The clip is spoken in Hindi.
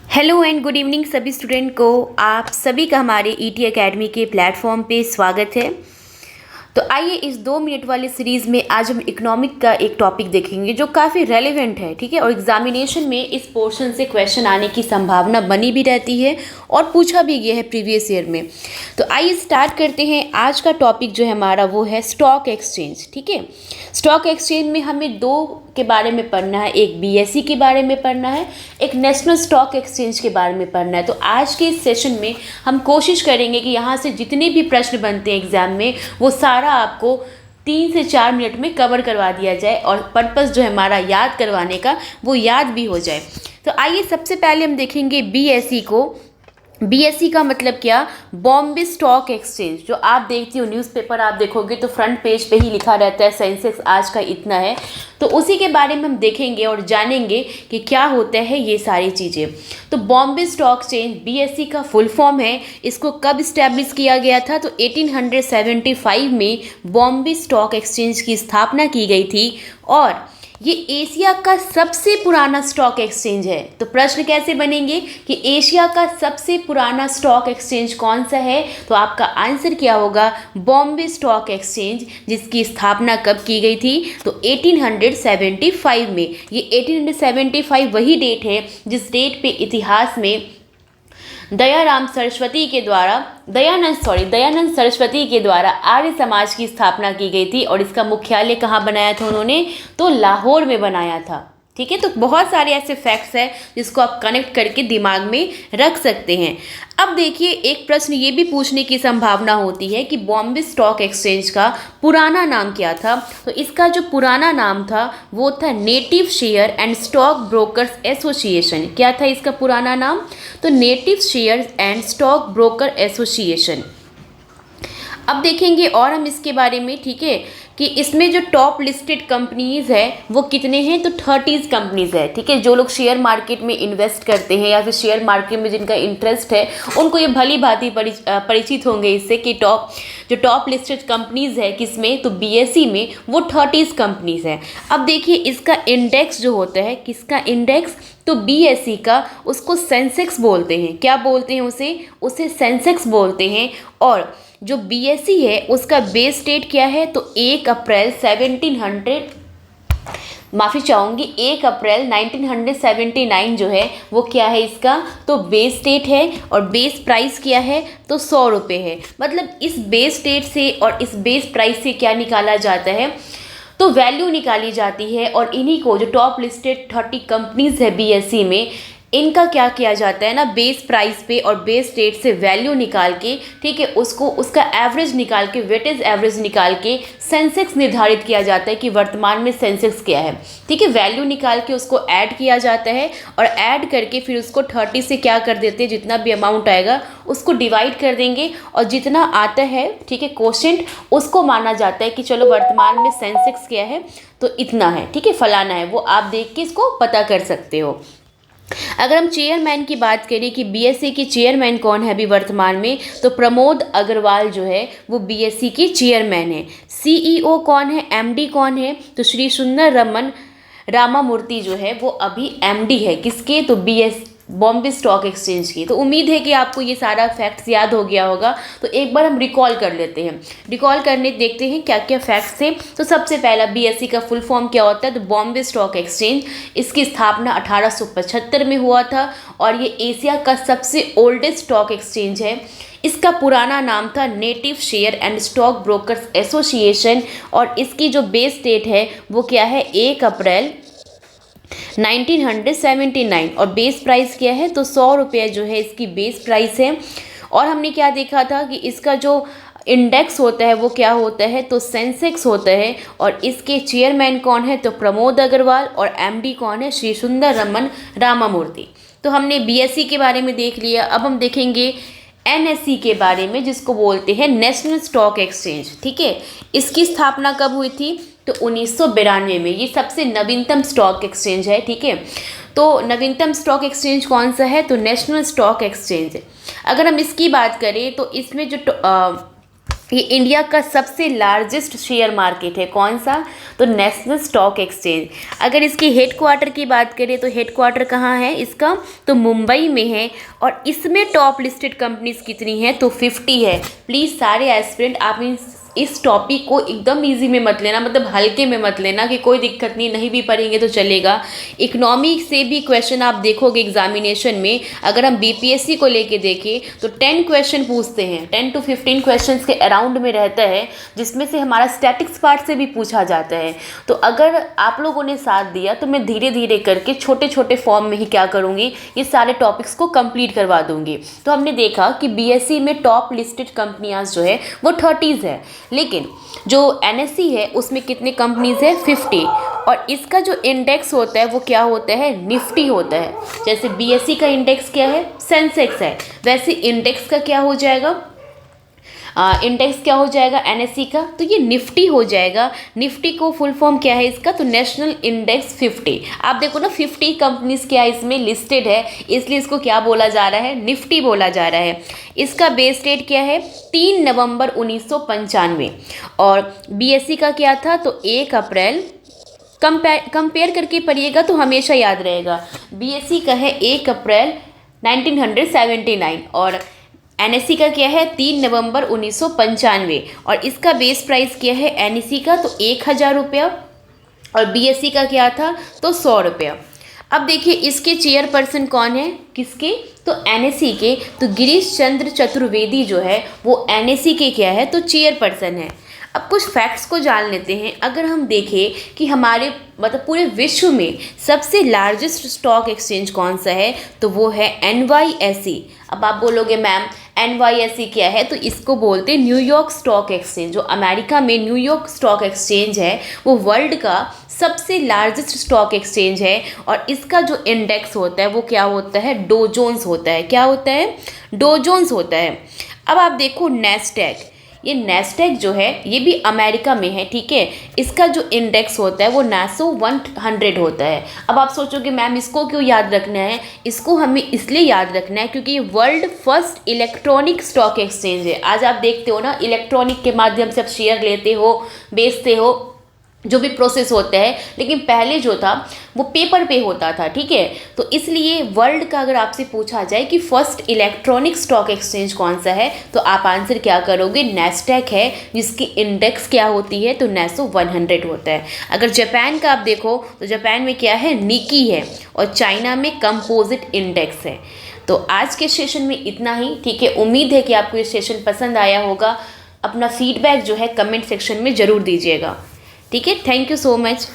हेलो एंड गुड इवनिंग सभी स्टूडेंट को। आप सभी का हमारे ईटी एकेडमी के प्लेटफॉर्म पे स्वागत है। तो आइए इस 2 मिनट वाली सीरीज़ में आज हम इकोनॉमिक का एक टॉपिक देखेंगे जो काफ़ी रेलेवेंट है, ठीक है। और एग्जामिनेशन में इस पोर्शन से क्वेश्चन आने की संभावना बनी भी रहती है और पूछा भी गया है प्रीवियस ईयर में। तो आइए स्टार्ट करते हैं। आज का टॉपिक जो है हमारा वो है स्टॉक एक्सचेंज, ठीक है। स्टॉक एक्सचेंज में हमें 2 के बारे में पढ़ना है, एक बीएसई के बारे में पढ़ना है, एक नेशनल स्टॉक एक्सचेंज के बारे में पढ़ना है। तो आज के इस सेशन में हम कोशिश करेंगे कि यहाँ से जितने भी प्रश्न बनते हैं एग्जाम में वो सारा आपको 3 से 4 मिनट में कवर करवा दिया जाए और पर्पस जो है हमारा याद करवाने का वो याद भी हो जाए। तो आइए सबसे पहले हम देखेंगे बीएसई को। बीएसई का मतलब क्या? Bombay stock exchange. जो आप देखती हो न्यूज़पेपर आप देखोगे तो फ्रंट पेज पे ही लिखा रहता है सेंसेक्स आज का इतना है। तो उसी के बारे में हम देखेंगे और जानेंगे कि क्या होता है ये सारी चीज़ें। तो बॉम्बे स्टॉक एक्सचेंज बीएसई का फुल फॉर्म है। इसको कब इस्टेब्लिश किया गया था? तो 1875 में बॉम्बे स्टॉक एक्सचेंज की स्थापना की गई थी और ये एशिया का सबसे पुराना स्टॉक एक्सचेंज है। तो प्रश्न कैसे बनेंगे कि एशिया का सबसे पुराना स्टॉक एक्सचेंज कौन सा है? तो आपका आंसर क्या होगा? बॉम्बे स्टॉक एक्सचेंज, जिसकी स्थापना कब की गई थी? तो 1875 में। ये 1875 वही डेट है जिस डेट पे इतिहास में दयानंद सरस्वती के द्वारा आर्य समाज की स्थापना की गई थी। और इसका मुख्यालय कहाँ बनाया था उन्होंने? तो लाहौर में बनाया था, ठीक है। तो बहुत सारे ऐसे फैक्ट्स हैं जिसको आप कनेक्ट करके दिमाग में रख सकते हैं। अब देखिए, एक प्रश्न ये भी पूछने की संभावना होती है कि बॉम्बे स्टॉक एक्सचेंज का पुराना नाम क्या था? तो इसका जो पुराना नाम था वो था native share and stock brokers association. क्या था इसका पुराना नाम? तो native share and stock broker association. अब देखेंगे और हम इसके बारे में, ठीक है, कि इसमें जो टॉप लिस्टेड कंपनीज़ है वो कितने हैं? तो 30 कंपनीज़ है, ठीक है। जो लोग शेयर मार्केट में इन्वेस्ट करते हैं या फिर शेयर मार्केट में जिनका इंटरेस्ट है उनको ये भली भांति परिचित होंगे इससे कि जो टॉप लिस्टेड कंपनीज़ है किसमें? तो बीएसई में वो 30 कंपनीज़ है। अब देखिए इसका इंडेक्स जो होता है, किसका इंडेक्स? तो बीएसई का, उसको सेंसेक्स बोलते हैं। क्या बोलते हैं उसे सेंसेक्स बोलते हैं। और जो बीएसई है उसका बेस डेट क्या है? तो 1 अप्रैल 1979 जो है वो क्या है इसका? तो बेस डेट है। और बेस प्राइस क्या है? तो 100 रुपये है। मतलब इस बेस डेट से और इस बेस प्राइस से क्या निकाला जाता है? तो वैल्यू निकाली जाती है। और इन्हीं को, जो टॉप लिस्टेड 30 कंपनीज है बीएसई में, इनका क्या किया जाता है ना, बेस प्राइस पे और बेस डेट से वैल्यू निकाल के, ठीक है, उसका एवरेज निकाल के, वेटेज एवरेज निकाल के सेंसेक्स निर्धारित किया जाता है कि वर्तमान में सेंसेक्स क्या है, ठीक है। वैल्यू निकाल के उसको ऐड किया जाता है और ऐड करके फिर उसको 30 से क्या कर देते हैं, जितना भी अमाउंट आएगा उसको डिवाइड कर देंगे और जितना आता है, ठीक है, कोशेंट, उसको माना जाता है कि चलो वर्तमान में सेंसेक्स क्या है तो इतना है, ठीक है, फलाना है। वो आप देख के इसको पता कर सकते हो। अगर हम चेयरमैन की बात करें कि बीएसई के चेयरमैन कौन है अभी वर्तमान में, तो प्रमोद अग्रवाल जो है वो बीएसई के चेयरमैन है। सीईओ कौन है? एमडी कौन है? तो श्री सुंदर रमन रामामूर्ति जो है वो अभी एमडी है। किसके? तो बॉम्बे स्टॉक एक्सचेंज की। तो उम्मीद है कि आपको ये सारा फैक्ट्स याद हो गया होगा। तो एक बार हम रिकॉल कर लेते हैं। रिकॉल करने देखते हैं क्या क्या फैक्ट्स थे। तो सबसे पहला, बीएसई का फुल फॉर्म क्या होता है? तो बॉम्बे स्टॉक एक्सचेंज। इसकी स्थापना 1875 में हुआ था और ये एशिया का सबसे ओल्डेस्ट स्टॉक एक्सचेंज है। इसका पुराना नाम था native share and stock brokers association और इसकी जो बेस डेट है वो क्या है? 1 अप्रैल 1979। और बेस प्राइस क्या है? तो 100 रुपये जो है इसकी बेस प्राइस है। और हमने क्या देखा था कि इसका जो इंडेक्स होता है वो क्या होता है? तो सेंसेक्स होता है। और इसके चेयरमैन कौन है? तो प्रमोद अग्रवाल। और एमडी कौन है? श्री सुंदर रमन रामामूर्ति। तो हमने बीएसई के बारे में देख लिया। अब हम देखेंगे एनएसई के बारे में, जिसको बोलते हैं नेशनल स्टॉक एक्सचेंज, ठीक है। इसकी स्थापना कब हुई थी? तो 1992 में। ये सबसे नवीनतम स्टॉक एक्सचेंज है, ठीक है। तो नवीनतम स्टॉक एक्सचेंज कौन सा है? तो नेशनल स्टॉक एक्सचेंज। अगर हम इसकी बात करें तो इसमें जो ये इंडिया का सबसे लार्जेस्ट शेयर मार्केट है। कौन सा? तो नेशनल स्टॉक एक्सचेंज। अगर इसकी हेडक्वार्टर की बात करें तो हेडक्वार्टर कहाँ है इसका? तो मुंबई में है। और इसमें टॉप लिस्टेड कंपनीज कितनी है? तो 50 है। प्लीज़ सारे एस्पिरेंट आप इस टॉपिक को एकदम इजी में मत लेना, मतलब हल्के में मत लेना कि कोई दिक्कत नहीं भी पढ़ेंगे तो चलेगा। इकोनॉमी से भी क्वेश्चन आप देखोगे एग्जामिनेशन में, अगर हम बीपीएससी को लेके देखें तो 10 क्वेश्चन पूछते हैं, 10 to 15 क्वेश्चंस के अराउंड में रहता है, जिसमें से हमारा स्टैटिक्स पार्ट से भी पूछा जाता है। तो अगर आप लोगों ने साथ दिया तो मैं धीरे धीरे करके छोटे छोटे फॉर्म में ही क्या करूँगी, ये सारे टॉपिक्स को कंप्लीट करवा दूँगी। तो हमने देखा कि बीएससी में टॉप लिस्टेड कंपनियाँ जो है वो 30 है, लेकिन जो एनएससी है उसमें कितने कंपनीज है? 50। और इसका जो इंडेक्स होता है वो क्या होता है? निफ्टी होता है। जैसे बीएससी का इंडेक्स क्या है? सेंसेक्स है, वैसे इंडेक्स का क्या हो जाएगा? इंडेक्स क्या हो जाएगा एनएससी का? तो ये निफ्टी हो जाएगा। निफ्टी को फुल फॉर्म क्या है इसका? तो नेशनल इंडेक्स 50। आप देखो ना 50 कंपनीज क्या इसमें लिस्टेड है, इसलिए इसको क्या बोला जा रहा है? निफ्टी बोला जा रहा है। इसका बेस डेट क्या है? 3 नवंबर 1995। और बीएससी का क्या था? तो 1 अप्रैल। कंपेयर करके पढ़िएगा तो हमेशा याद रहेगा। बीएससी का है 1 अप्रैल 1979 और एनएससी का क्या है? 3 नवंबर 1995। और इसका बेस प्राइस क्या है एनएससी का? तो 1000 रुपया। और बीएससी का क्या था? तो 100 रुपया। अब देखिए इसके चेयरपर्सन कौन है? किसके? तो एनएससी के। तो गिरीश चंद्र चतुर्वेदी जो है वो एनएससी के क्या है? तो चेयरपर्सन है। अब कुछ फैक्ट्स को जान लेते हैं। अगर हम देखें कि हमारे मतलब पूरे विश्व में सबसे लार्जेस्ट स्टॉक एक्सचेंज कौन सा है, तो वो है एनवाईएसई। अब आप बोलोगे मैम एनवाईएसई क्या है? तो इसको बोलते हैं न्यूयॉर्क स्टॉक एक्सचेंज। जो अमेरिका में न्यूयॉर्क स्टॉक एक्सचेंज है वो वर्ल्ड का सबसे लार्जेस्ट स्टॉक एक्सचेंज है। और इसका जो इंडेक्स होता है वो क्या होता है? डो जोन्स होता है। क्या होता है? डो जोन्स होता है। अब आप देखो नेस्डैक, ये नेस्डैक जो है ये भी अमेरिका में है, ठीक है। इसका जो इंडेक्स होता है वो नासो 100 होता है। अब आप सोचोगे मैम इसको क्यों याद रखना है? इसको हमें इसलिए याद रखना है क्योंकि ये world first electronic stock exchange है। आज आप देखते हो ना इलेक्ट्रॉनिक के माध्यम से आप शेयर लेते हो, बेचते हो, जो भी प्रोसेस होता है, लेकिन पहले जो था वो पेपर पे होता था, ठीक है। तो इसलिए वर्ल्ड का अगर आपसे पूछा जाए कि फर्स्ट इलेक्ट्रॉनिक स्टॉक एक्सचेंज कौन सा है, तो आप आंसर क्या करोगे? नेस्डैक है, जिसकी इंडेक्स क्या होती है? तो नासो 100 होता है। अगर जापान का आप देखो तो जापान में क्या है? निकी है। और चाइना में कंपोजिट इंडेक्स है। तो आज के सेशन में इतना ही, ठीक है। उम्मीद है कि आपको ये सेशन पसंद आया होगा। अपना फीडबैक जो है कमेंट सेक्शन में ज़रूर दीजिएगा, ठीक है। Thank you so much.